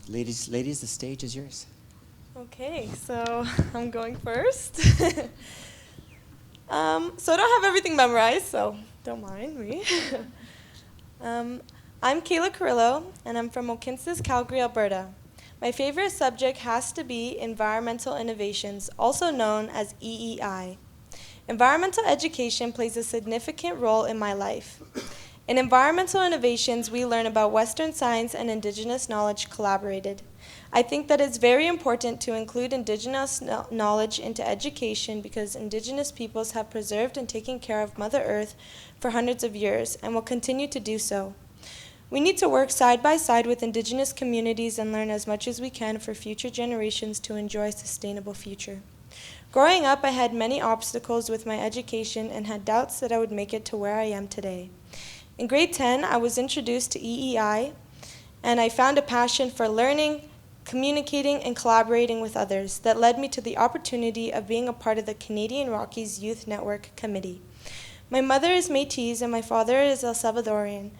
Ladies, the stage is yours. Okay, so I'm going first. So I don't have everything memorized, so don't mind me. I'm Kayla Carrillo, and I'm from Mohkinstis, Calgary, Alberta. My favorite subject has to be environmental innovations, also known as EEI. Environmental education plays a significant role in my life. In environmental innovations, we learn about Western science and Indigenous knowledge collaborated. I think that it's very important to include Indigenous knowledge into education because Indigenous peoples have preserved and taken care of Mother Earth for hundreds of years and will continue to do so. We need to work side by side with Indigenous communities and learn as much as we can for future generations to enjoy a sustainable future. Growing up, I had many obstacles with my education and had doubts that I would make it to where I am today. In grade 10, I was introduced to EEI, and I found a passion for learning, communicating, and collaborating with others that led me to the opportunity of being a part of the Canadian Rockies Youth Network committee. My mother is Métis and my father is El Salvadorian.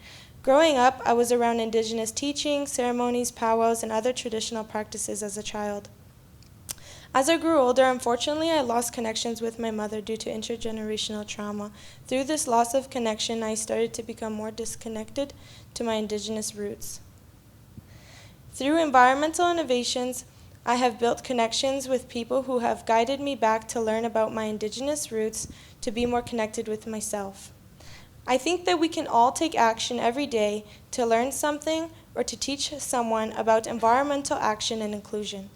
Growing up, I was around Indigenous teaching, ceremonies, powwows, and other traditional practices as a child. As I grew older, unfortunately, I lost connections with my mother due to intergenerational trauma. Through this loss of connection, I started to become more disconnected to my Indigenous roots. Through environmental innovations, I have built connections with people who have guided me back to learn about my Indigenous roots to be more connected with myself. I think that we can all take action every day to learn something or to teach someone about environmental action and inclusion.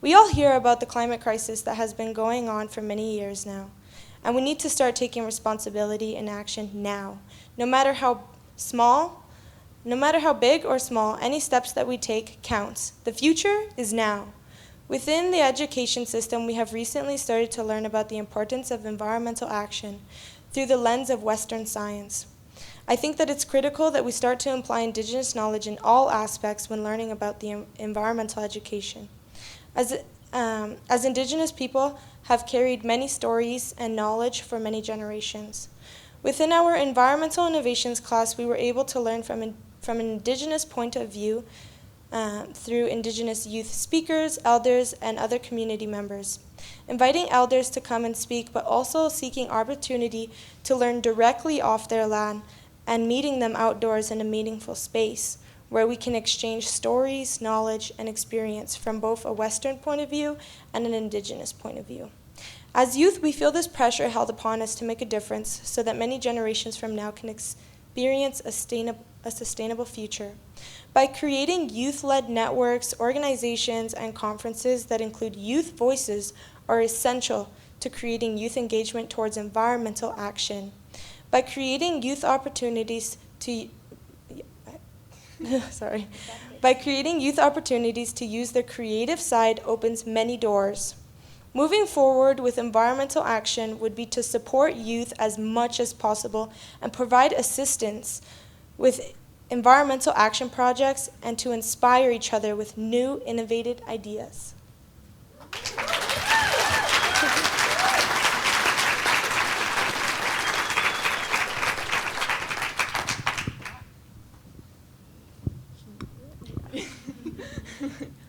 We all hear about the climate crisis that has been going on for many years now, and we need to start taking responsibility and action now. No matter how big or small, any steps that we take counts. The future is now. Within the education system, we have recently started to learn about the importance of environmental action through the lens of Western science. I think that it's critical that we start to apply Indigenous knowledge in all aspects when learning about the environmental education. As Indigenous people have carried many stories and knowledge for many generations. Within our environmental innovations class, we were able to learn from an Indigenous point of view through Indigenous youth speakers, elders, and other community members. Inviting elders to come and speak, but also seeking opportunity to learn directly off their land and meeting them outdoors in a meaningful space where we can exchange stories, knowledge, and experience from both a Western point of view and an Indigenous point of view. As youth, we feel this pressure held upon us to make a difference so that many generations from now can experience a sustainable future. By creating youth-led networks, organizations, and conferences that include youth voices are essential to creating youth engagement towards environmental action. By creating youth opportunities to By creating youth opportunities to use their creative side opens many doors. Moving forward with environmental action would be to support youth as much as possible and provide assistance with environmental action projects and to inspire each other with new, innovative ideas.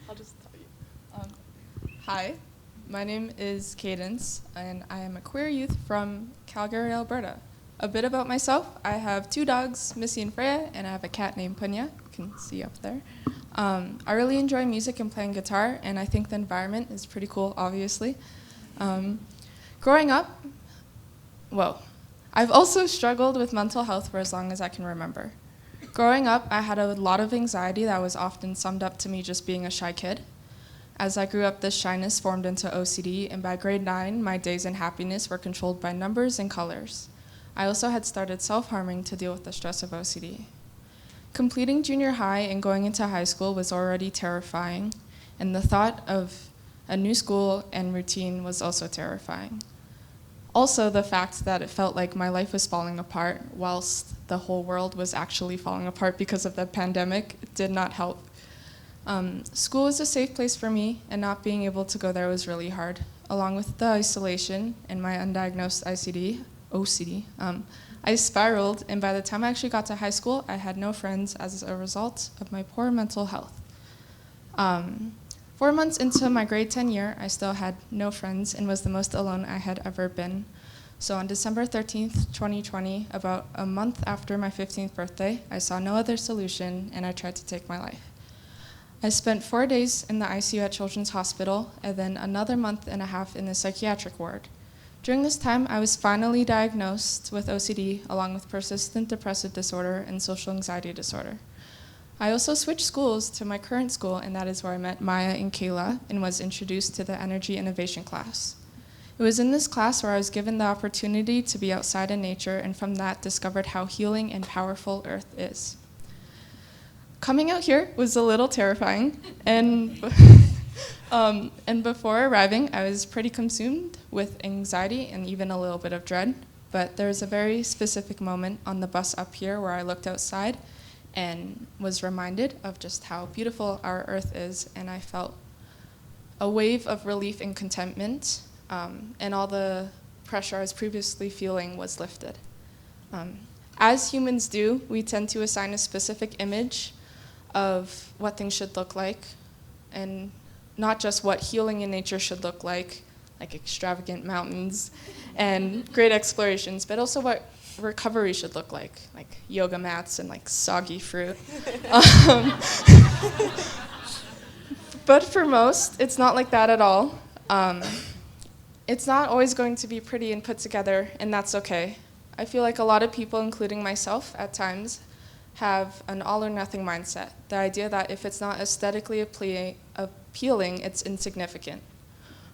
I'll just tell you. Hi, my name is Cadence, and I am a queer youth from Calgary, Alberta. A bit about myself: I have 2 dogs, Missy and Freya, and I have a cat named Punya. You can see up there. I really enjoy music and playing guitar, and I think the environment is pretty cool, obviously. Growing up, I've also struggled with mental health for as long as I can remember. Growing up, I had a lot of anxiety that was often summed up to me just being a shy kid. As I grew up, this shyness formed into OCD, and by grade 9, my days and happiness were controlled by numbers and colors. I also had started self-harming to deal with the stress of OCD. Completing junior high and going into high school was already terrifying, and the thought of a new school and routine was also terrifying. Also, the fact that it felt like my life was falling apart whilst the whole world was actually falling apart because of the pandemic did not help. School was a safe place for me, and not being able to go there was really hard. Along with the isolation and my undiagnosed OCD, I spiraled, and by the time I actually got to high school, I had no friends as a result of my poor mental health. 4 months into my grade 10 year, I still had no friends and was the most alone I had ever been. So on December 13th, 2020, about a month after my 15th birthday, I saw no other solution and I tried to take my life. I spent 4 days in the ICU at Children's Hospital and then another month and a half in the psychiatric ward. During this time, I was finally diagnosed with OCD along with persistent depressive disorder and social anxiety disorder. I also switched schools to my current school, and that is where I met Maya and Kayla and was introduced to the energy innovation class. It was in this class where I was given the opportunity to be outside in nature, and from that discovered how healing and powerful Earth is. Coming out here was a little terrifying, and before arriving, I was pretty consumed with anxiety and even a little bit of dread. But there was a very specific moment on the bus up here where I looked outside and was reminded of just how beautiful our Earth is, and I felt a wave of relief and contentment, and all the pressure I was previously feeling was lifted. As humans do, we tend to assign a specific image of what things should look like, and not just what healing in nature should look like extravagant mountains and great explorations, but also what recovery should look like yoga mats and soggy fruit. But for most, it's not like that at all. It's not always going to be pretty and put together, and that's okay. I feel like a lot of people, including myself at times, have an all-or-nothing mindset, the idea that if it's not aesthetically appealing, it's insignificant.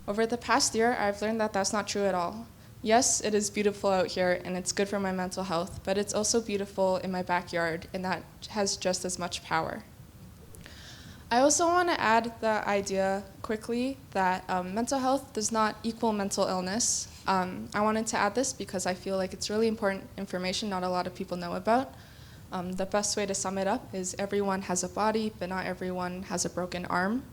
Over the past year, I've learned that that's not true at all. Yes, it is beautiful out here, and it's good for my mental health, but it's also beautiful in my backyard, and that has just as much power. I also want to add the idea quickly that mental health does not equal mental illness. I wanted to add this because I feel like it's really important information not a lot of people know about. The best way to sum it up is everyone has a body, but not everyone has a broken arm.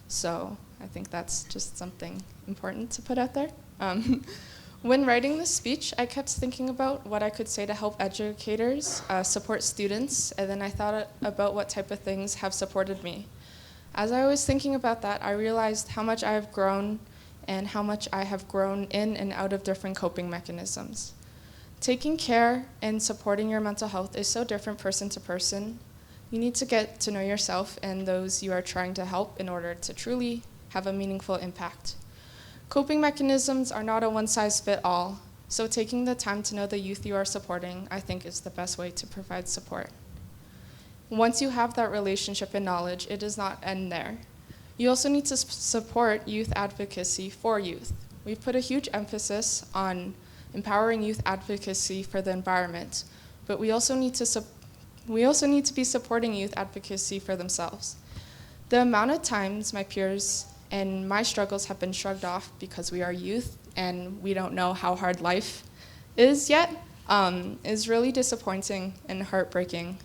So I think that's just something important to put out there. When writing this speech, I kept thinking about what I could say to help educators support students, and then I thought about what type of things have supported me. As I was thinking about that, I realized how much I have grown and how much I have grown in and out of different coping mechanisms. Taking care and supporting your mental health is so different person to person. You need to get to know yourself and those you are trying to help in order to truly have a meaningful impact. Coping mechanisms are not a one-size-fits-all, so taking the time to know the youth you are supporting, I think, is the best way to provide support. Once you have that relationship and knowledge, it does not end there. You also need to support youth advocacy for youth. We've put a huge emphasis on empowering youth advocacy for the environment, but we also need to be supporting youth advocacy for themselves. The amount of times my peers and my struggles have been shrugged off because we are youth and we don't know how hard life is yet is really disappointing and heartbreaking.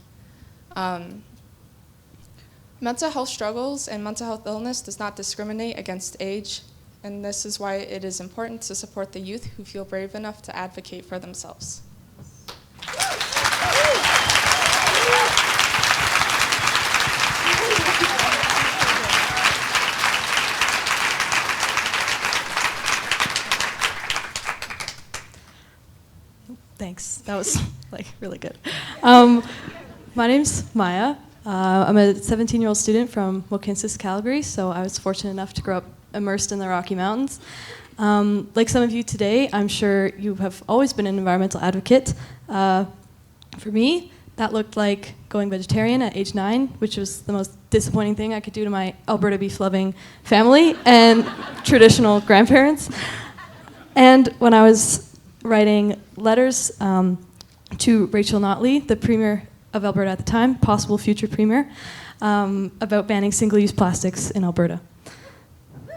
Mental health struggles and mental health illness does not discriminate against age, and this is why it is important to support the youth who feel brave enough to advocate for themselves. Thanks. That was really good. My name's Maya. I'm a 17-year-old student from Mohkinstis, Calgary, so I was fortunate enough to grow up immersed in the Rocky Mountains. Like some of you today, I'm sure you have always been an environmental advocate. For me, that looked like going vegetarian at age 9, which was the most disappointing thing I could do to my Alberta beef-loving family and traditional grandparents. And when I was writing letters to Rachel Notley, the Premier of Alberta at the time, possible future Premier, about banning single-use plastics in Alberta.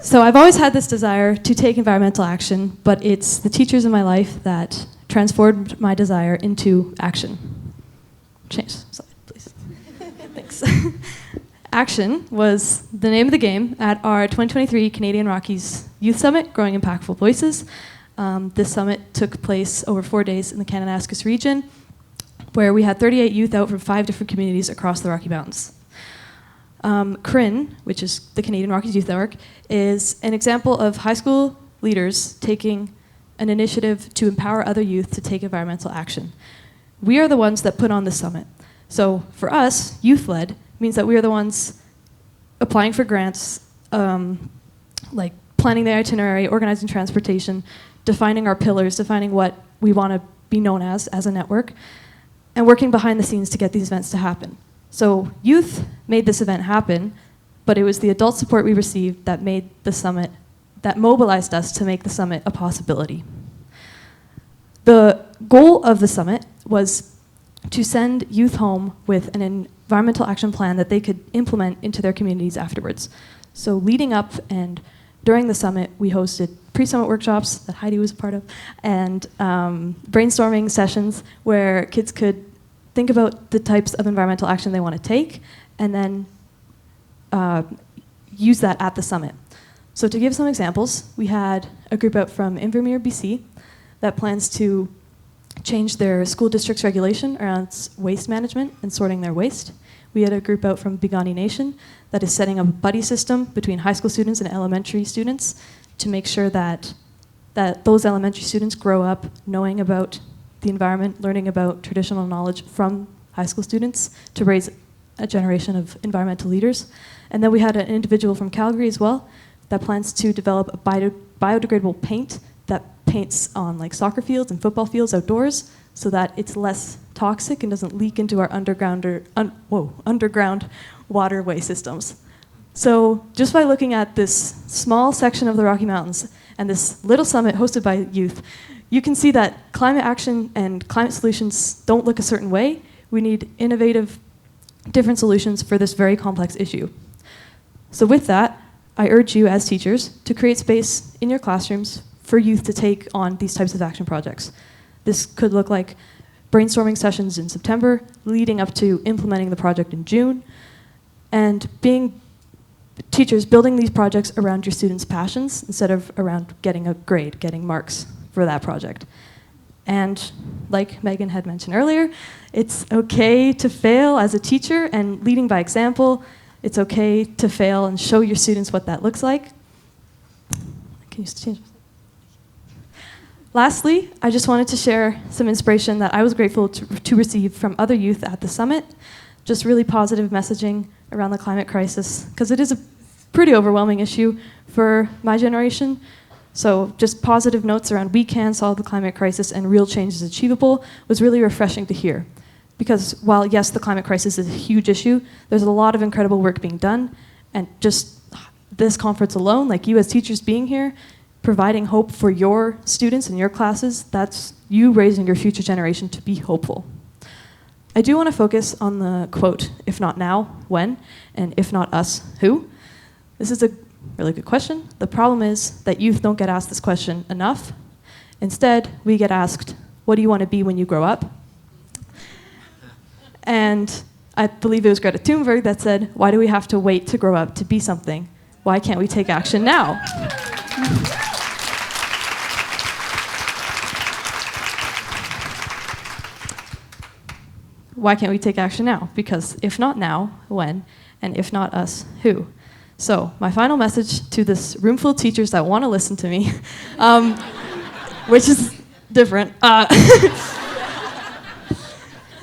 So I've always had this desire to take environmental action, but it's the teachers in my life that transformed my desire into action. Change slide, please. Thanks. Action was the name of the game at our 2023 Canadian Rockies Youth Summit, Growing Impactful Voices. This summit took place over 4 days in the Cananaskis region, where we had 38 youth out from 5 different communities across the Rocky Mountains. CRYN, which is the Canadian Rockies Youth Network, is an example of high school leaders taking an initiative to empower other youth to take environmental action. We are the ones that put on the summit. So for us, youth-led means that we are the ones applying for grants, like planning the itinerary, organizing transportation, defining our pillars, defining what we want to be known as a network, and working behind the scenes to get these events to happen. So youth made this event happen, but it was the adult support we received that made the summit, that mobilized us to make the summit a possibility. The goal of the summit was to send youth home with an environmental action plan that they could implement into their communities afterwards. So leading up and during the summit, we hosted pre-summit workshops that Heidi was a part of, and brainstorming sessions where kids could think about the types of environmental action they want to take, and then use that at the summit. So to give some examples, we had a group out from Invermere, BC, that plans to change their school district's regulation around waste management and sorting their waste. We had a group out from Bigani Nation that is setting up a buddy system between high school students and elementary students to make sure that those elementary students grow up knowing about the environment, learning about traditional knowledge from high school students to raise a generation of environmental leaders. And then we had an individual from Calgary as well that plans to develop a biodegradable paint that paints on like soccer fields and football fields outdoors so that it's less toxic and doesn't leak into our underground waterway systems. So just by looking at this small section of the Rocky Mountains and this little summit hosted by youth, you can see that climate action and climate solutions don't look a certain way. We need innovative, different solutions for this very complex issue. So with that, I urge you as teachers to create space in your classrooms for youth to take on these types of action projects. This could look like brainstorming sessions in September, leading up to implementing the project in June, and being teachers building these projects around your students' passions instead of around getting a grade, getting marks for that project. And like Megan had mentioned earlier, it's okay to fail as a teacher and leading by example. It's okay to fail and show your students what that looks like. Can you change? Lastly, I just wanted to share some inspiration that I was grateful to receive from other youth at the summit. Just really positive messaging around the climate crisis, because it is a pretty overwhelming issue for my generation. So just positive notes around we can solve the climate crisis and real change is achievable was really refreshing to hear. Because while, yes, the climate crisis is a huge issue, there's a lot of incredible work being done. And just this conference alone, like you as teachers being here, providing hope for your students and your classes, that's you raising your future generation to be hopeful. I do want to focus on the quote, if not now, when? And if not us, who? This is a really good question. The problem is that youth don't get asked this question enough. Instead, we get asked, what do you want to be when you grow up? And I believe it was Greta Thunberg that said, why do we have to wait to grow up to be something? Why can't we take action now? Why can't we take action now? Because if not now, when? And if not us, who? So my final message to this room full of teachers that want to listen to me, which is different,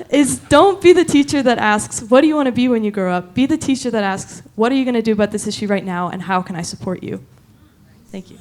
is don't be the teacher that asks, what do you want to be when you grow up? Be the teacher that asks, what are you going to do about this issue right now, and how can I support you? Thank you.